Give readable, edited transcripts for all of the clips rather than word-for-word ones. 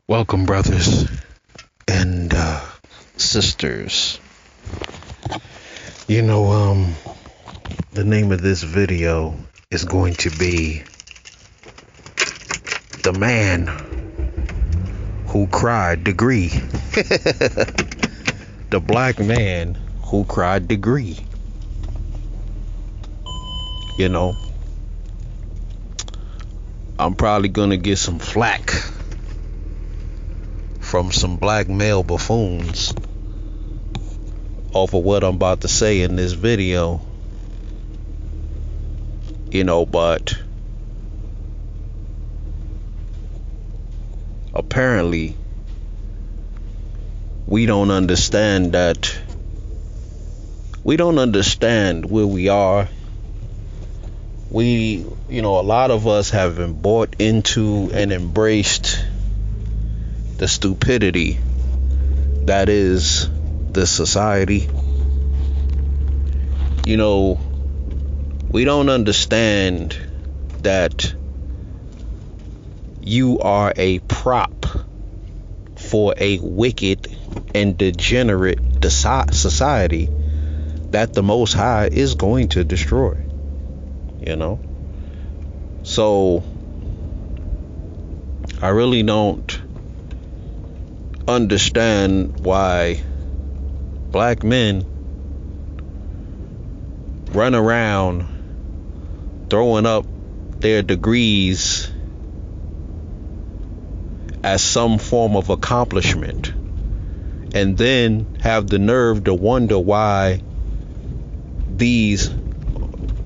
Welcome, brothers and sisters. You know, the name of this video is going to be The Man Who Cried Degree. The black man who cried degree. You know, I'm probably gonna get some flack from some black male buffoons over what I'm about to say in this video. You know, but apparently we don't understand that. We don't understand where we are. A lot of us have been bought into and embraced the stupidity that is this society. You know, we don't understand that you are a prop for a wicked and degenerate society that the Most High is going to destroy. You know, so I really don't understand why black men run around throwing up their degrees as some form of accomplishment and then have the nerve to wonder why these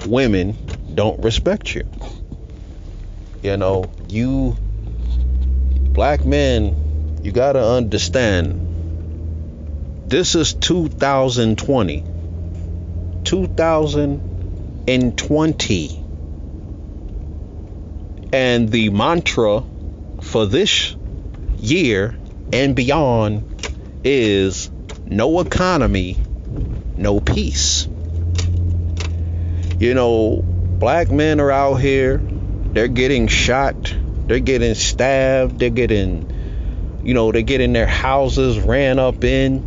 women don't respect you. You know, you black men, you gotta understand, this is 2020, and the mantra for this year and beyond is no economy, no peace. You know, black men are out here, they're getting shot, they're getting stabbed, they're getting their houses ran up in,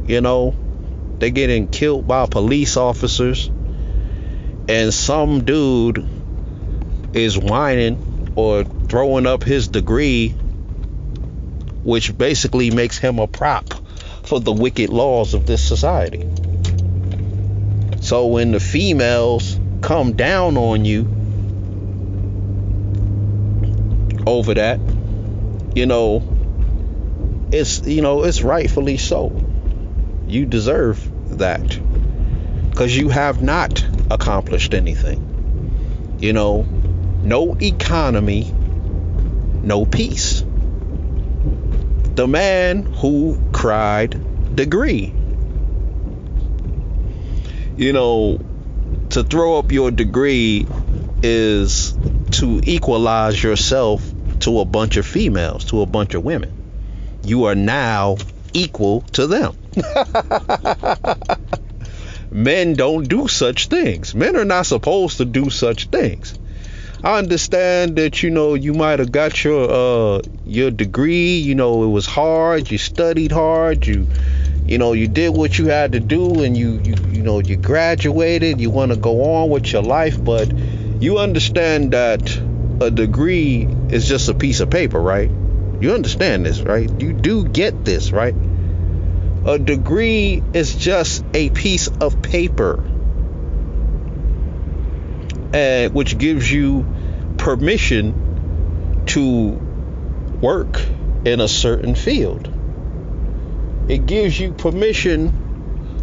they're getting killed by police officers, and some dude is whining or throwing up his degree, which basically makes him a prop for the wicked laws of this society. So when the females come down on you over that, it's rightfully so. You deserve that because you have not accomplished anything. No economy, no peace. The man who cried degree. To throw up your degree is to equalize yourself to a bunch of females, to a bunch of women. You are now equal to them. Men don't do such things. Men are not supposed to do such things. I understand that, you might have got your degree, it was hard, you studied hard, you did what you had to do, and you graduated, you want to go on with your life, but you understand that a degree is just a piece of paper, right? You understand this, right? You do get this, right? A degree is just a piece of paper, which gives you permission to work in a certain field. It gives you permission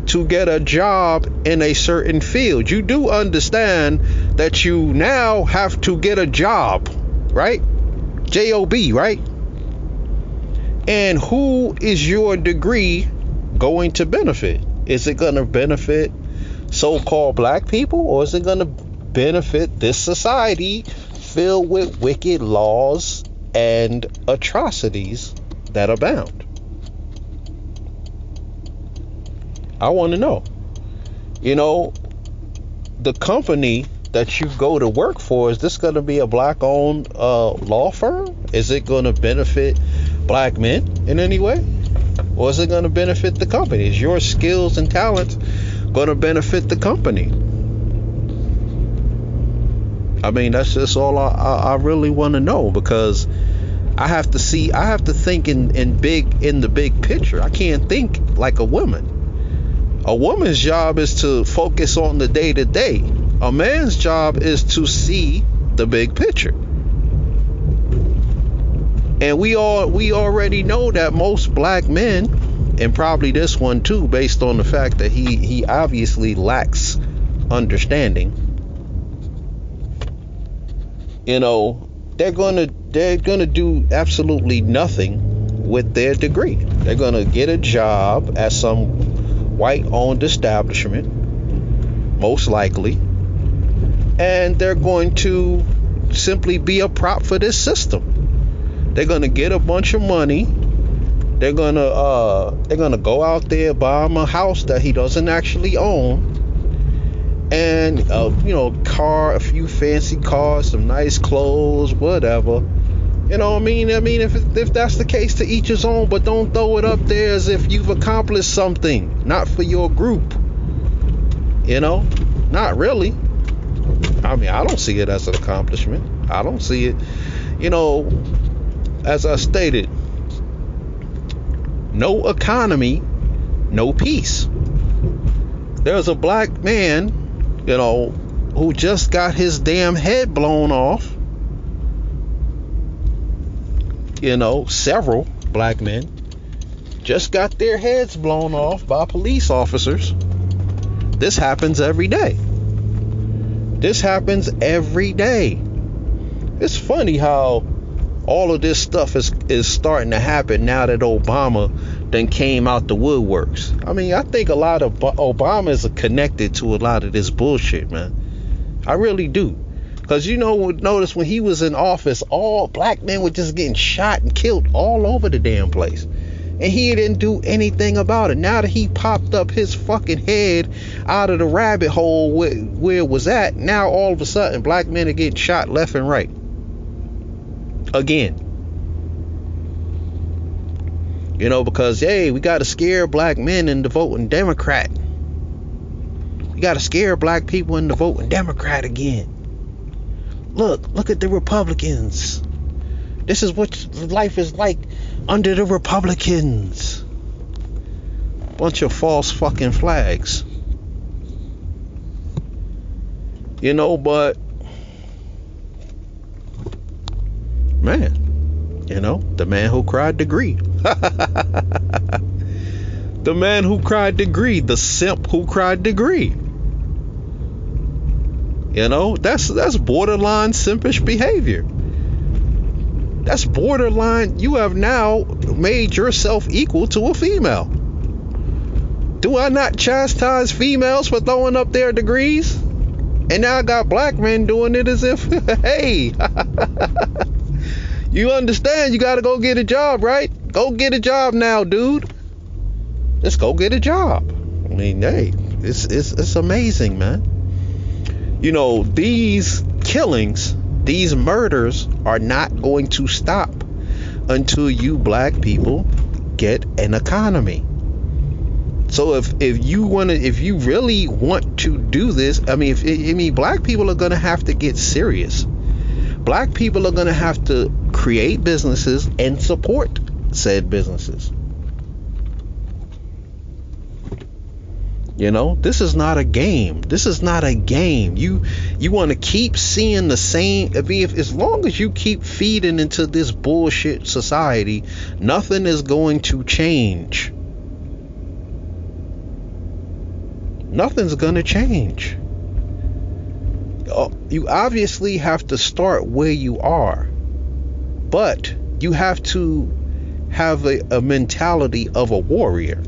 to get a job in a certain field. You do understand that you now have to get a job, right? J-O-B, right? And who is your degree going to benefit? Is it going to benefit so-called black people, or is it going to benefit this society filled with wicked laws and atrocities that abound? I want to know. The company that you go to work for, is this going to be a black-owned law firm? Is it going to benefit black men in any way? Or is it going to benefit the company? Is your skills and talents going to benefit the company? I mean, that's just all I really want to know, because I have to think in the big picture. I can't think like a woman. A woman's job is to focus on the day to day. A man's job is to see the big picture. And we already know that most black men, and probably this one too, based on the fact that he obviously lacks understanding. You know, they're gonna do absolutely nothing with their degree. They're gonna get a job at some white-owned establishment, most likely, and they're going to simply be a prop for this system. They're gonna get a bunch of money. They're gonna go out there, buy him a house that he doesn't actually own. And a few fancy cars, some nice clothes, whatever. You know what I mean? If that's the case, to each his own, but don't throw it up there as if you've accomplished something, not for your group. You know, not really. I mean, I don't see it as an accomplishment. I don't see it. You know, as I stated, no economy, no peace. There's a black man, who just got his damn head blown off. Several black men just got their heads blown off by police officers. This happens every day. It's funny how all of this stuff is starting to happen now that Obama then came out the woodworks. I mean, I think a lot of Obama is connected to a lot of this bullshit, man. I really do. Because notice when he was in office, all black men were just getting shot and killed all over the damn place. And he didn't do anything about it. Now that he popped up his fucking head out of the rabbit hole where it was at, now all of a sudden black men are getting shot left and right. Again. Because, hey, we got to scare black men into voting Democrat. We got to scare black people into voting Democrat again. Look at the Republicans. This is what life is like under the Republicans. Bunch of false fucking flags. But man, the man who cried to greed. The man who cried to greed, the simp who cried to greed. That's borderline simpish behavior. That's borderline. You have now made yourself equal to a female. Do I not chastise females for throwing up their degrees? And now I got black men doing it as if, hey, you understand, you got to go get a job, right? Go get a job now, dude. Just go get a job. I mean, hey, it's amazing, man. These killings, these murders are not going to stop until you black people get an economy. So if you really want to do this, black people are going to have to get serious. Black people are going to have to create businesses and support said businesses. This is not a game. You want to keep seeing the same. As long as you keep feeding into this bullshit society, nothing is going to change. Nothing's going to change. You obviously have to start where you are, but you have to have a mentality of a warrior.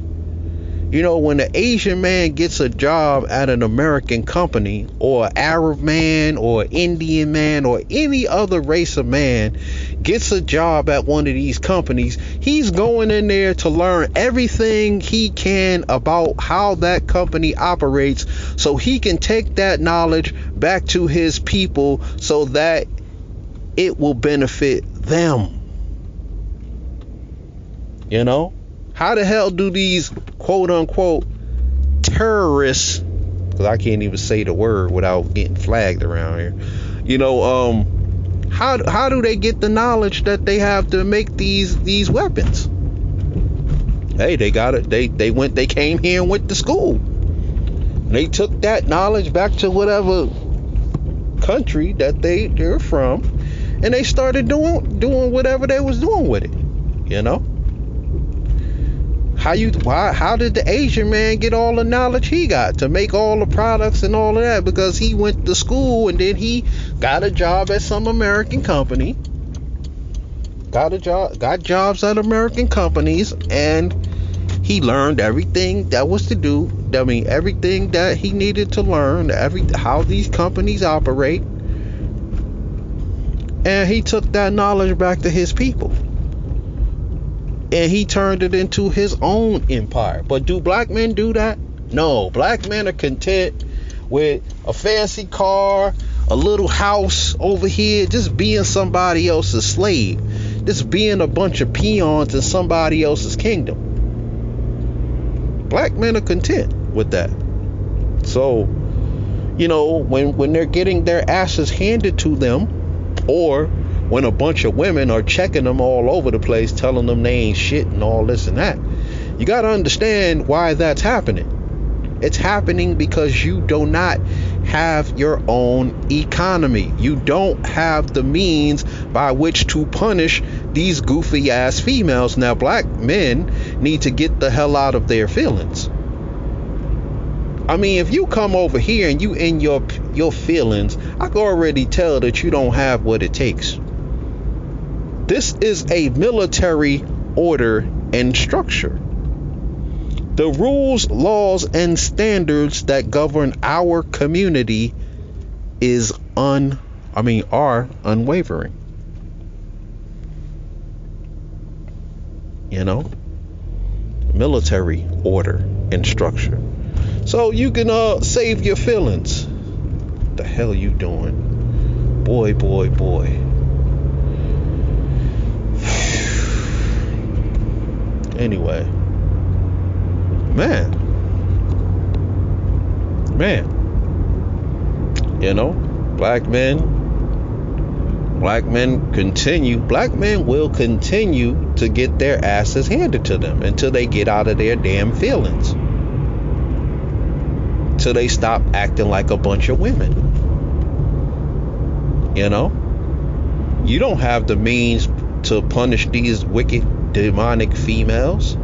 When an Asian man gets a job at an American company, or an Arab man, or Indian man, or any other race of man gets a job at one of these companies, he's going in there to learn everything he can about how that company operates, so he can take that knowledge back to his people so that it will benefit them. You know, how the hell do these quote unquote terrorists, because I can't even say the word without getting flagged around here, you know, how do they get the knowledge that they have to make these weapons? Hey, they got it. They came here and went to school. They took that knowledge back to whatever country that they're from, and they started doing whatever they was doing with it. You know, how did the Asian man get all the knowledge he got to make all the products and all of that? Because he went to school and then he got a job at some American company, got jobs at American companies, and he learned everything that was to do. I mean, everything that he needed to learn, how these companies operate, and he took that knowledge back to his people, and he turned it into his own empire. But do black men do that? No, black men are content with a fancy car, a little house over here, just being somebody else's slave, just being a bunch of peons in somebody else's kingdom. Black men are content with that. So, you know, when they're getting their asses handed to them, or when a bunch of women are checking them all over the place, telling them they ain't shit and all this and that, you got to understand why that's happening. It's happening because you do not have your own economy. You don't have the means by which to punish these goofy ass females. Now, black men need to get the hell out of their feelings. I mean, if you come over here and you in your feelings, I can already tell that you don't have what it takes. This is a military order and structure. The rules, laws, and standards that govern our community are unwavering. You know, military order and structure. So you can save your feelings. What the hell you doing? Boy. Anyway. Man, you know, black men will continue to get their asses handed to them until they get out of their damn feelings, till they stop acting like a bunch of women. You know, you don't have the means to punish these wicked, demonic females.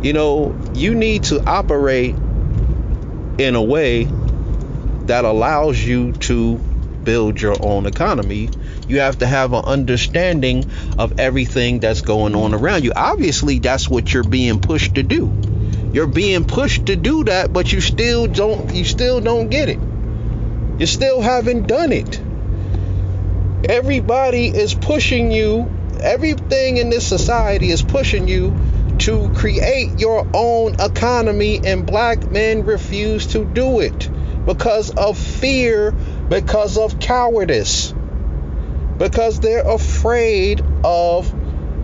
You know, you need to operate in a way that allows you to build your own economy. You have to have an understanding of everything that's going on around you. Obviously, that's what you're being pushed to do. You're being pushed to do that, but you still don't get it. You still haven't done it. Everybody is pushing you. Everything in this society is pushing you to create your own economy, and black men refuse to do it because of fear, because of cowardice, because they're afraid of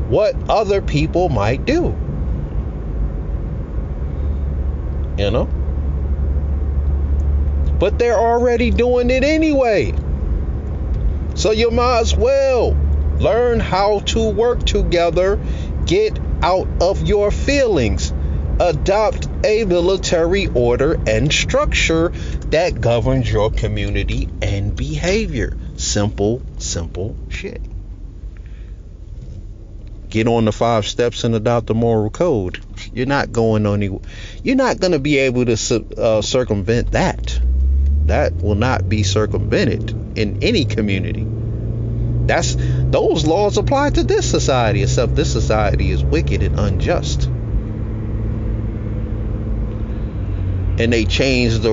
what other people might do. You know? But they're already doing it anyway. So you might as well learn how to work together, get out of your feelings, adopt a military order and structure that governs your community and behavior. Simple shit. Get on the 5 steps and adopt the moral code. You're not going to be able to circumvent that. That will not be circumvented in any community. Those laws apply to this society, except this society is wicked and unjust. And they change the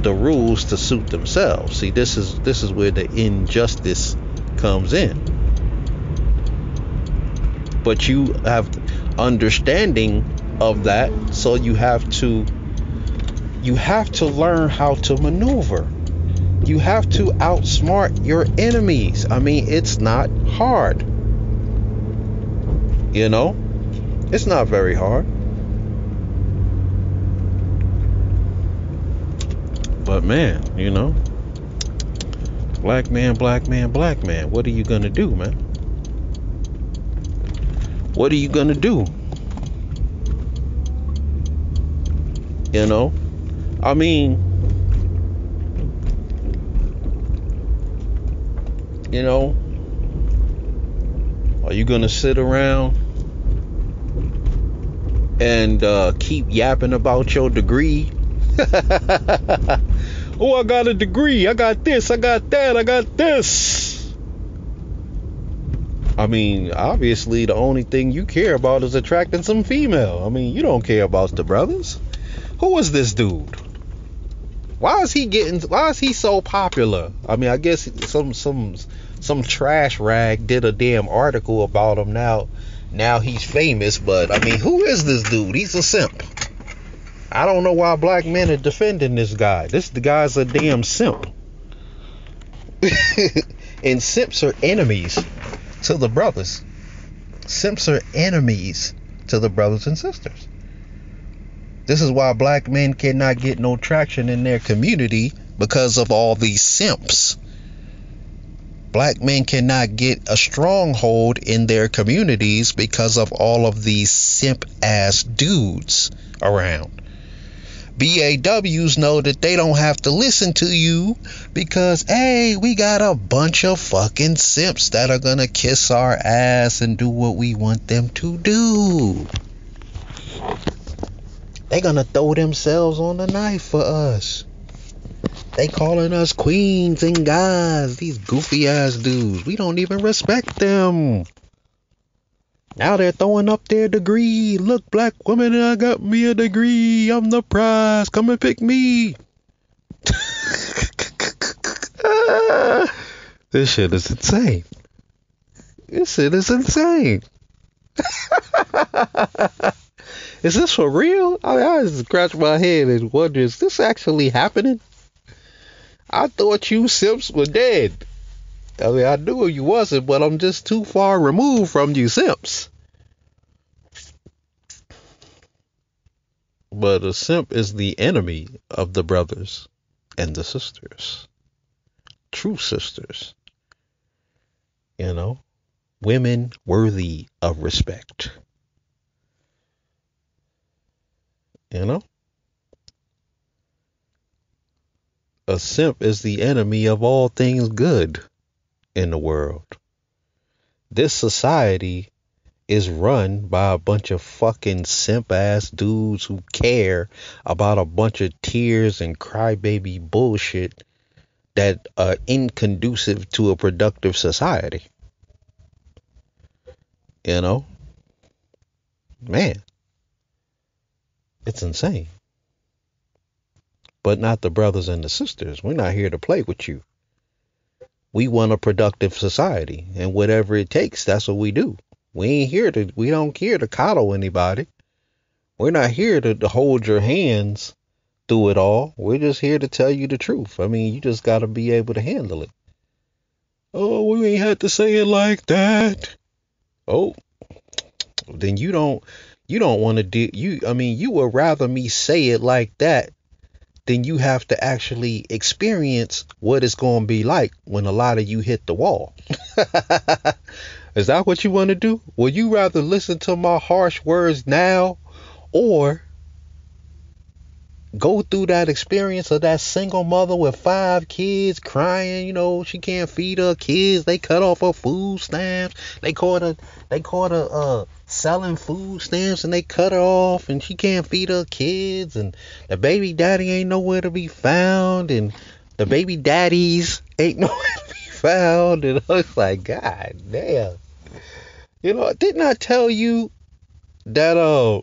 rules to suit themselves. See, this is where the injustice comes in. But you have understanding of that, so you have to learn how to maneuver. You have to outsmart your enemies. I mean, it's not hard. You know, it's not very hard. But man, you know, black man, black man, black man, what are you gonna do, man? What are you gonna do? You know, I mean, you know, are you gonna sit around and keep yapping about your degree? Oh, I got a degree. I got this. I got that. I got this. I mean, obviously, the only thing you care about is attracting some female. I mean, you don't care about the brothers. Who is this dude? Why is he so popular? I mean, I guess some trash rag did a damn article about him now he's famous, but I mean, who is this dude? He's a simp. I don't know why black men are defending this guy. The guy's a damn simp. And simps are enemies to the brothers. Simps are enemies to the brothers and sisters. This is why black men cannot get no traction in their community, because of all these simps. Black men cannot get a stronghold in their communities because of all of these simp ass dudes around. BAWs know that they don't have to listen to you because, hey, we got a bunch of fucking simps that are gonna kiss our ass and do what we want them to do. They gonna throw themselves on the knife for us. They calling us queens and guys, these goofy ass dudes. We don't even respect them. Now they're throwing up their degree. Look, black woman, I got me a degree. I'm the prize. Come and pick me. This shit is insane. This shit is insane. Is this for real? I just scratch my head and wonder, is this actually happening? I thought you simps were dead. I mean, I knew you wasn't, but I'm just too far removed from you simps. But a simp is the enemy of the brothers and the sisters. True sisters. You know, women worthy of respect. You know? A simp is the enemy of all things good in the world. This society is run by a bunch of fucking simp ass dudes who care about a bunch of tears and crybaby bullshit that are inconducive to a productive society. You know? Man. It's insane. But not the brothers and the sisters. We're not here to play with you. We want a productive society, and whatever it takes, that's what we do. We don't here to coddle anybody. We're not here to hold your hands through it all. We're just here to tell you the truth. I mean, you just got to be able to handle it. Oh, we ain't had to say it like that. Oh, then you don't want to do you would rather me say it like that than you have to actually experience what it's going to be like when a lot of you hit the wall. Is that what you want to do? Would you rather listen to my harsh words now, or go through that experience of that single mother with 5 kids crying, you know, she can't feed her kids, they cut off her food stamps, they caught her selling food stamps and they cut her off and she can't feed her kids, and the baby daddy ain't nowhere to be found, and the baby daddies ain't nowhere to be found, and I was like, God damn. You know, didn't I tell you that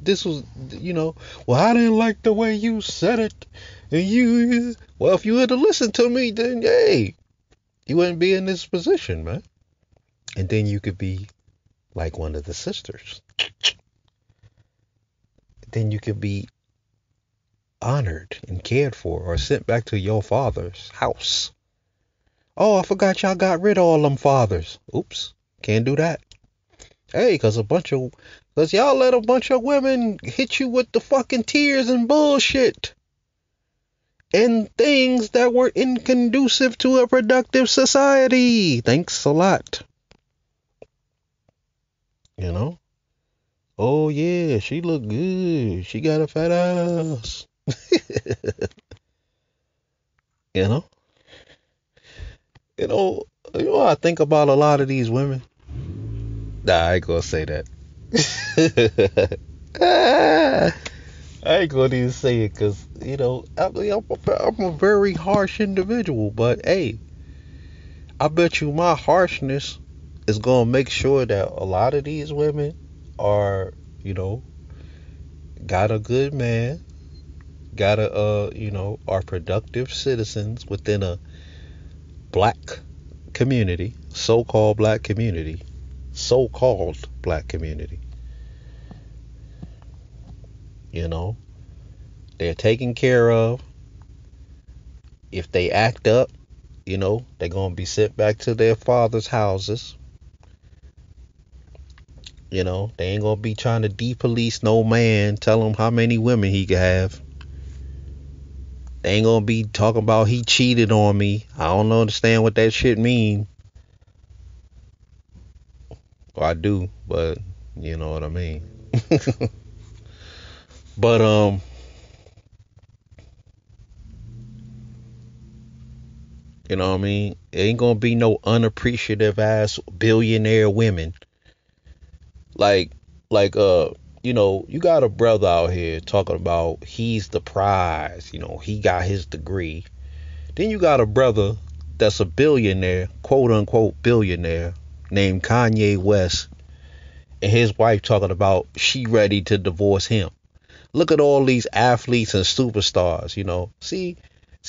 this was, you know, well, I didn't like the way you said it. And well, if you had to listen to me, then, hey, you wouldn't be in this position, man. And then you could be like one of the sisters. Then you could be honored and cared for, or sent back to your father's house. Oh, I forgot y'all got rid of all them fathers. Oops, can't do that. Hey, cause y'all let a bunch of women hit you with the fucking tears and bullshit and things that were inconducive to a productive society. Thanks a lot. You know? Oh yeah, she look good. She got a fat ass. You know? You know, you know what I think about a lot of these women? Nah, I ain't gonna say that. I ain't gonna even say it because, you know, I'm a very harsh individual. But hey, I bet you my harshness is gonna make sure that a lot of these women are, you know, got a good man, got a, are productive citizens within a black community, so called black community. You know, they're taken care of. If they act up, you know, they're gonna be sent back to their father's houses. You know, they ain't gonna be trying to depolice no man, tell him how many women he can have. They ain't gonna be talking about he cheated on me. I don't understand what that shit mean. Well, I do, but you know what I mean. But you know what I mean? It ain't gonna be no unappreciative ass billionaire women. Like like you know, you got a brother out here talking about he's the prize, you know, he got his degree. Then you got a brother that's a billionaire, quote unquote billionaire, named Kanye West, and his wife talking about she ready to divorce him. Look at all these athletes and superstars, you know. See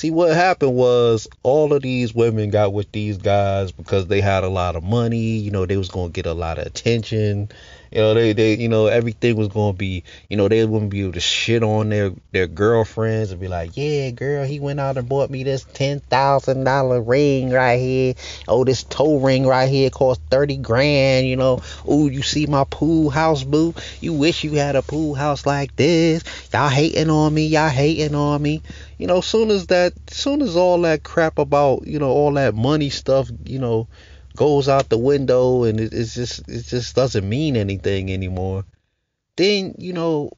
what happened was all of these women got with these guys because they had a lot of money, you know, they was gonna get a lot of attention. You know, they everything was gonna be, you know, they wouldn't be able to shit on their girlfriends and be like, yeah, girl, he went out and bought me this $10,000 ring right here. Oh, this toe ring right here cost 30 grand, you know. Ooh, you see my pool house, boo? You wish you had a pool house like this. Y'all hating on me, y'all hating on me. You know, soon as all that crap about, you know, all that money stuff, you know, goes out the window and it just doesn't mean anything anymore, then, you know,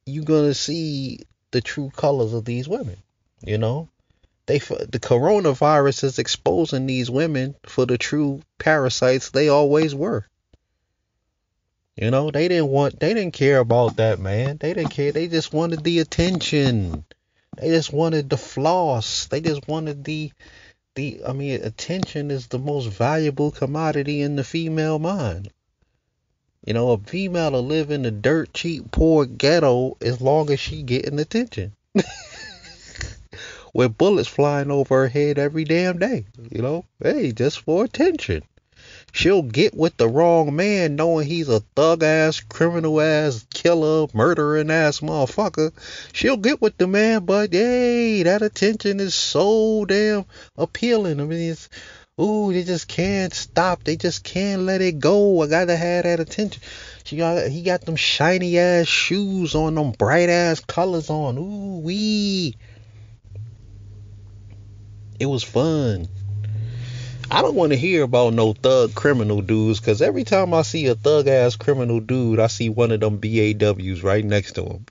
you're gonna see the true colors of these women. You know, the coronavirus is exposing these women for the true parasites they always were. You know, they didn't care about that man. They didn't care. They just wanted the attention. They just wanted the floss. They just wanted I mean, attention is the most valuable commodity in the female mind. You know, a female will live in the dirt cheap poor ghetto as long as she getting attention. With bullets flying over her head every damn day. You know, hey, just for attention. She'll get with the wrong man knowing he's a thug ass, criminal ass, killer, murdering ass motherfucker. She'll get with the man, but hey, that attention is so damn appealing. I mean, it's, ooh, they just can't stop. They just can't let it go. I gotta have that attention. He got them shiny ass shoes on, them bright ass colors on. Ooh, wee. It was fun. I don't want to hear about no thug criminal dudes because every time I see a thug ass criminal dude, I see one of them BAWs right next to him.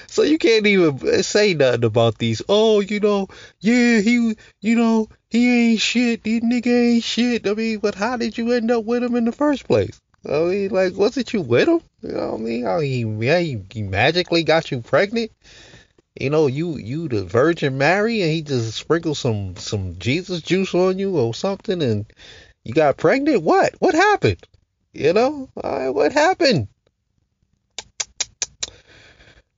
So you can't even say nothing about these. Oh, you know, yeah, he ain't shit. This nigga ain't shit. I mean, but how did you end up with him in the first place? I mean, like, wasn't you with him? You know what I mean? How he magically got you pregnant? You know, you the Virgin Mary, and he just sprinkled some Jesus juice on you or something, and you got pregnant. What happened? You know, what happened?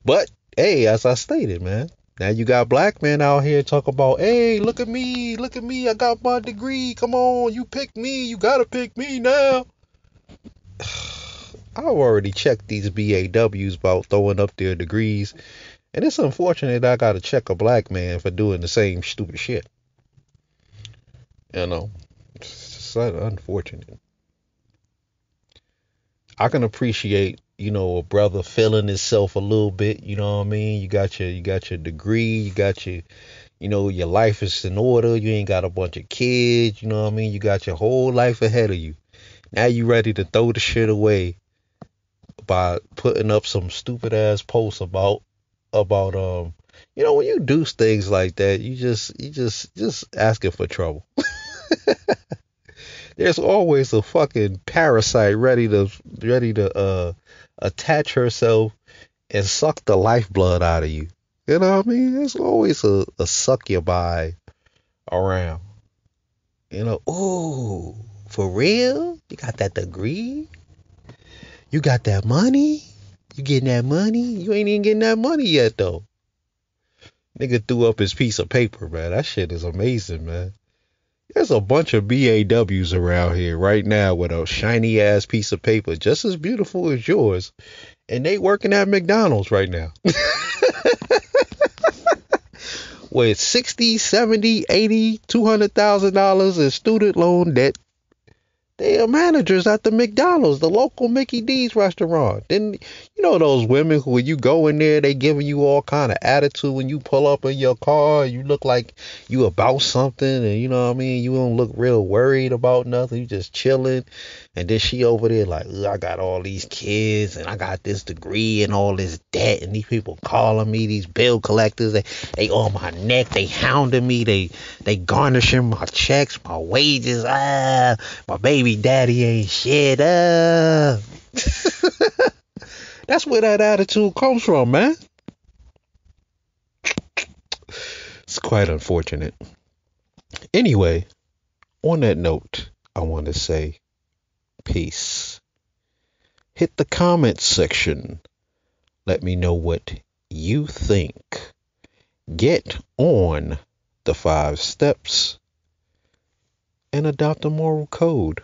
But hey, as I stated, man, now you got black men out here talk about, hey, look at me, I got my degree. Come on, you pick me, you gotta pick me now. I've already checked these BAWs about throwing up their degrees. And it's unfortunate that I gotta check a black man for doing the same stupid shit. You know, it's just unfortunate. I can appreciate, a brother feeling himself a little bit, you know what I mean? You got your degree, you got your life is in order, you ain't got a bunch of kids, you know what I mean? You got your whole life ahead of you. Now you ready to throw the shit away by putting up some stupid ass posts about when you do things like that, you just asking for trouble. There's always a fucking parasite ready to attach herself and suck the lifeblood out of you. You know what I mean? There's always a succubi around. Ooh, for real? You got that degree? You got that money? You getting that money? You ain't even getting that money yet though. Nigga threw up his piece of paper, man. That shit is amazing, man. There's a bunch of BAWs around here right now with a shiny ass piece of paper just as beautiful as yours. And they working at McDonald's right now. With 60, 70, 80, $200,000 in student loan debt. They are managers at the McDonald's, the local Mickey D's restaurant. Then those women who, when you go in there, they giving you all kind of attitude when you pull up in your car. You look like you about something, and you know what I mean. You don't look real worried about nothing. You just chilling, and then she over there like, I got all these kids, and I got this degree and all this debt, and these people calling me, these bill collectors. They on my neck. They hounding me. They garnishing my checks, my wages. My baby daddy ain't shit. That's where that attitude comes from, man. It's quite unfortunate. Anyway, on that note, I want to say peace. Hit the comment section. Let me know what you think. Get on the 5 steps and adopt a moral code.